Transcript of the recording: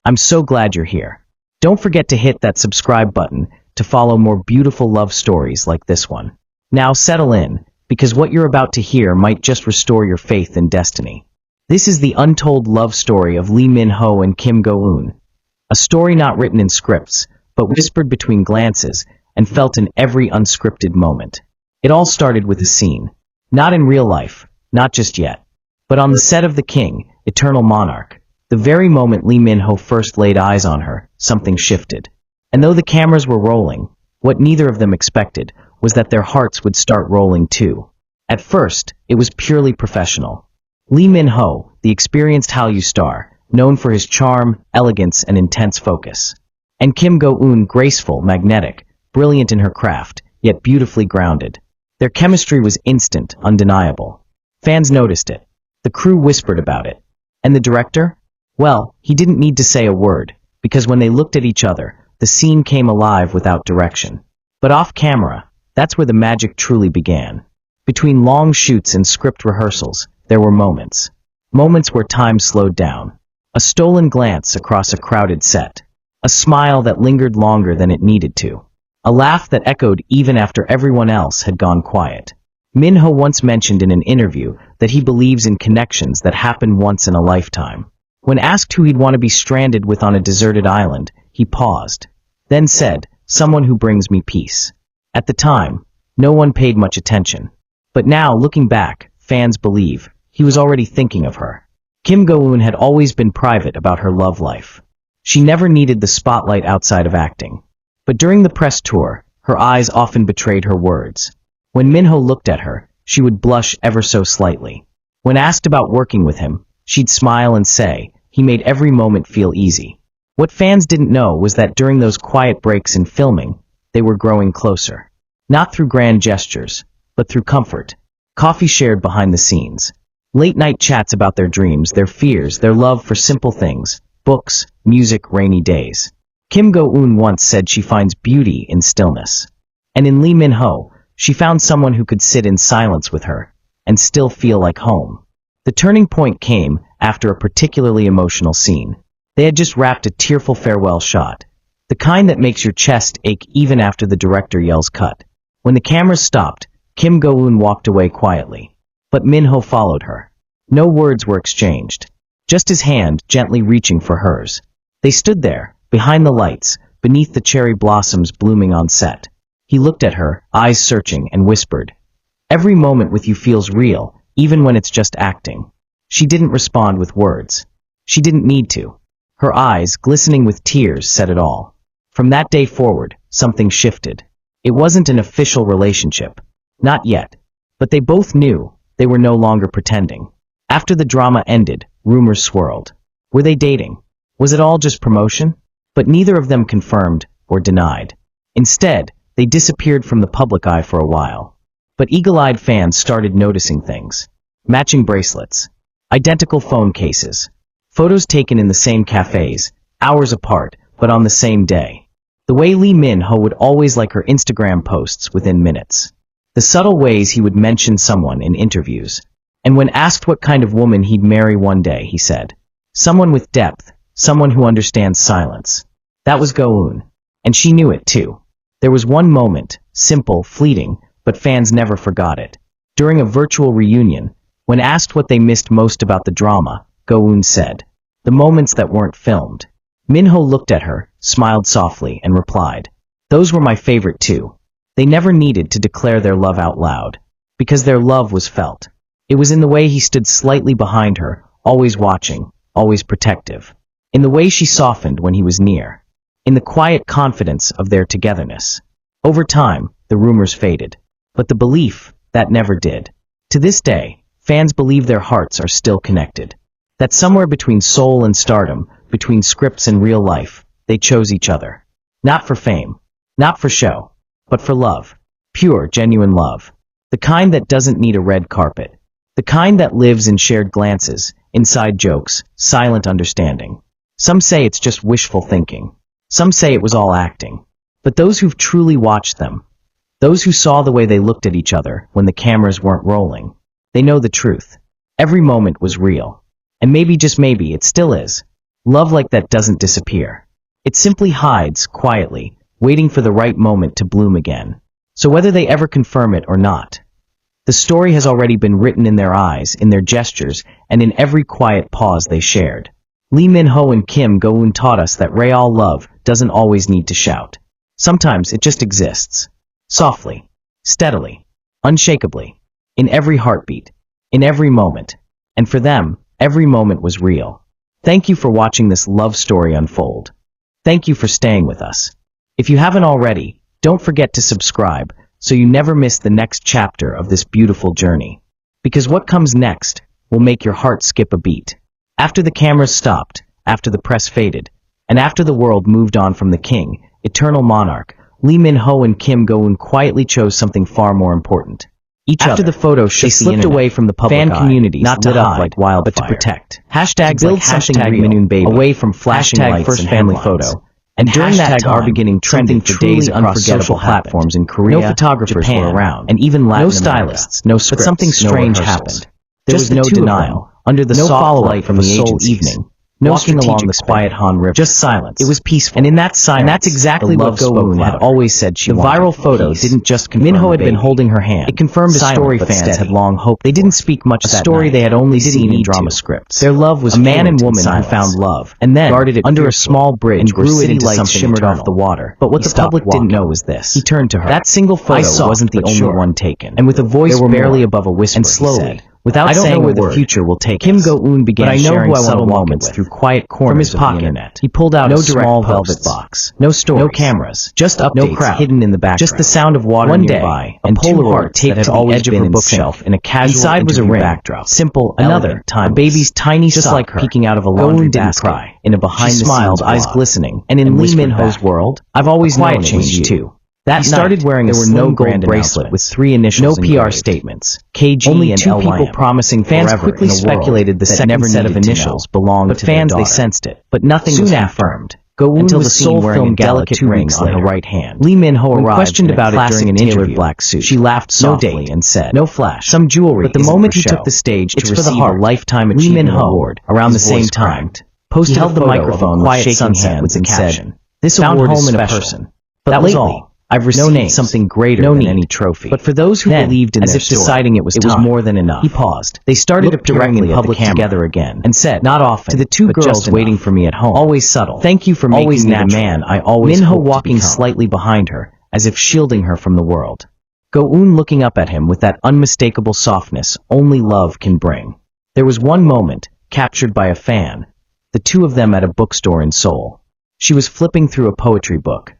I'm so glad you're here. Don't forget to hit that subscribe button to follow more beautiful love stories like this one. Now settle in, because what you're about to hear might just restore your faith in destiny. This is the untold love story of Lee Min-ho and Kim Go-eun. A story not written in scripts, but whispered between glances and felt in every unscripted moment. It all started with a scene. Not in real life, not just yet, but on the set of The King, Eternal Monarch. The very moment Lee Min-ho first laid eyes on her, something shifted. And though the cameras were rolling, what neither of them expected was that their hearts would start rolling too. At first, it was purely professional. Lee Min-ho, the experienced Hallyu star, known for his charm, elegance, and intense focus. And Kim Go-eun, graceful, magnetic, brilliant in her craft, yet beautifully grounded. Their chemistry was instant, undeniable. Fans noticed it. The crew whispered about it. And the director? Well, he didn't need to say a word, because when they looked at each other, the scene came alive without direction. But off camera, that's where the magic truly began. Between long shoots and script rehearsals, there were moments. Moments where time slowed down. A stolen glance across a crowded set. A smile that lingered longer than it needed to. A laugh that echoed even after everyone else had gone quiet. Min-ho once mentioned in an interview that he believes in connections that happen once in a lifetime. When asked who he'd want to be stranded with on a deserted island, he paused, then said, "Someone who brings me peace." At the time, no one paid much attention. But now, looking back, fans believe he was already thinking of her. Kim Go-eun had always been private about her love life. She never needed the spotlight outside of acting. But during the press tour, her eyes often betrayed her words. When Min-ho looked at her, she would blush ever so slightly. When asked about working with him, she'd smile and say, he made every moment feel easy. What fans didn't know was that during those quiet breaks in filming, they were growing closer. Not through grand gestures, but through comfort. Coffee shared behind the scenes. Late-night chats about their dreams, their fears, their love for simple things. Books, music, rainy days. Kim Go-eun once said she finds beauty in stillness. And in Lee Min-ho, she found someone who could sit in silence with her and still feel like home. The turning point came after a particularly emotional scene. They had just wrapped a tearful farewell shot, the kind that makes your chest ache even after the director yells cut. When the cameras stopped, Kim Go-eun walked away quietly, but Min-ho followed her. No words were exchanged, just his hand gently reaching for hers. They stood there, behind the lights, beneath the cherry blossoms blooming on set. He looked at her, eyes searching, and whispered, "Every moment with you feels real, even when it's just acting." She didn't respond with words. She didn't need to. Her eyes, glistening with tears, said it all. From that day forward, something shifted. It wasn't an official relationship. Not yet. But they both knew they were no longer pretending. After the drama ended, rumors swirled. Were they dating? Was it all just promotion? But neither of them confirmed or denied. Instead, they disappeared from the public eye for a while. But eagle-eyed fans started noticing things. Matching bracelets. Identical phone cases. Photos taken in the same cafes, hours apart, but on the same day. The way Lee Min-ho would always like her Instagram posts within minutes. The subtle ways he would mention someone in interviews. And when asked what kind of woman he'd marry one day, he said, "Someone with depth, someone who understands silence." That was Go-eun. And she knew it too. There was one moment, simple, fleeting, but fans never forgot it. During a virtual reunion, when asked what they missed most about the drama, Go-eun said, "The moments that weren't filmed." Min-ho looked at her, smiled softly, and replied, "Those were my favorite too." They never needed to declare their love out loud, because their love was felt. It was in the way he stood slightly behind her, always watching, always protective. In the way she softened when he was near. In the quiet confidence of their togetherness. Over time, the rumors faded. But the belief, that never did. To this day, fans believe their hearts are still connected. That somewhere between soul and stardom, between scripts and real life, they chose each other. Not for fame. Not for show. But for love. Pure, genuine love. The kind that doesn't need a red carpet. The kind that lives in shared glances, inside jokes, silent understanding. Some say it's just wishful thinking. Some say it was all acting. But those who've truly watched them, those who saw the way they looked at each other when the cameras weren't rolling, they know the truth. Every moment was real. And maybe, just maybe, it still is. Love like that doesn't disappear. It simply hides, quietly, waiting for the right moment to bloom again. So whether they ever confirm it or not, the story has already been written in their eyes, in their gestures, and in every quiet pause they shared. Lee Min-ho and Kim Go-eun taught us that real love doesn't always need to shout. Sometimes it just exists. Softly, steadily, unshakably, in every heartbeat, in every moment. And for them, every moment was real. Thank you for watching this love story unfold. Thank you for staying with us. If you haven't already, don't forget to subscribe so you never miss the next chapter of this beautiful journey. Because what comes next will make your heart skip a beat. After the cameras stopped, after the press faded, and after the world moved on from the king, eternal monarch, Lee Min-ho and Kim Go-eun quietly chose something far more important. After the photo shook the internet, away from the public fan communities, not to hide, like wildfire, but to protect. Hashtags to build like hashtag Minun Baby, away from flashing lights first and family photo. And during that time, are beginning trending for days across social platforms in Korea, no photographers Japan, were around, and even Latin America. Stylists, no scripts, but something strange happened. There was no denial. Under the soft light from the Seoul evening, walking along the quiet Han River, just silence. It was peaceful, and in that silence, that's exactly what Go-eun had always said she wanted. The viral photo didn't just confirm Minho had been holding her hand. It confirmed a story fans had long hoped. They didn't speak much. A story they had only seen in drama scripts. Their love was a man and woman who found love, and then guarded it under a small bridge and grew it into something shimmered off the water. But what the public didn't know was this: he turned to her. That single photo wasn't the only one taken, and with a voice barely above a whisper, and slowly, without I don't know where the future will take Kim Go-eun began sharing subtle moments through quiet corners from his pocket. He pulled out a small velvet box. No stories, no cameras, just updates, no crowd hidden in the background. Just the sound of water nearby, and Polaroid taped that had always been in the bookshelf in a casual inside was a ring backdrop. Simple, another time, a baby's tiny just like her, peeking out of a laundry basket cry in a behind-the-scenes eyes glistening. And in Lee Min-ho's world, I've always known it was you. That he started wearing a slim gold bracelet with 3 initials, no PR statements, KG only and 2 people promising fans quickly speculated the second set of initials belonged to fans. They sensed it, but nothing was confirmed. Until the Seoul wearing a delicate ring on her right hand. Lee Min-ho arrived questioned about it during an interview. Black suit. She laughed softly and said, "No flash, some jewelry." But the moment he took the stage to receive a lifetime achievement award, around the same time, he held the microphone with shaking hands and said, "This award is special." But that was all. I've received something greater than any trophy. But for those who believed in as if deciding it was more than enough. He paused. They started appearing in public together again and said, not often, to the 2 girls waiting for me at home. Always subtle. Thank you for making me the man I always Minho walking slightly behind her, as if shielding her from the world. Go-eun looking up at him with that unmistakable softness only love can bring. There was one moment, captured by a fan, the 2 of them at a bookstore in Seoul. She was flipping through a poetry book.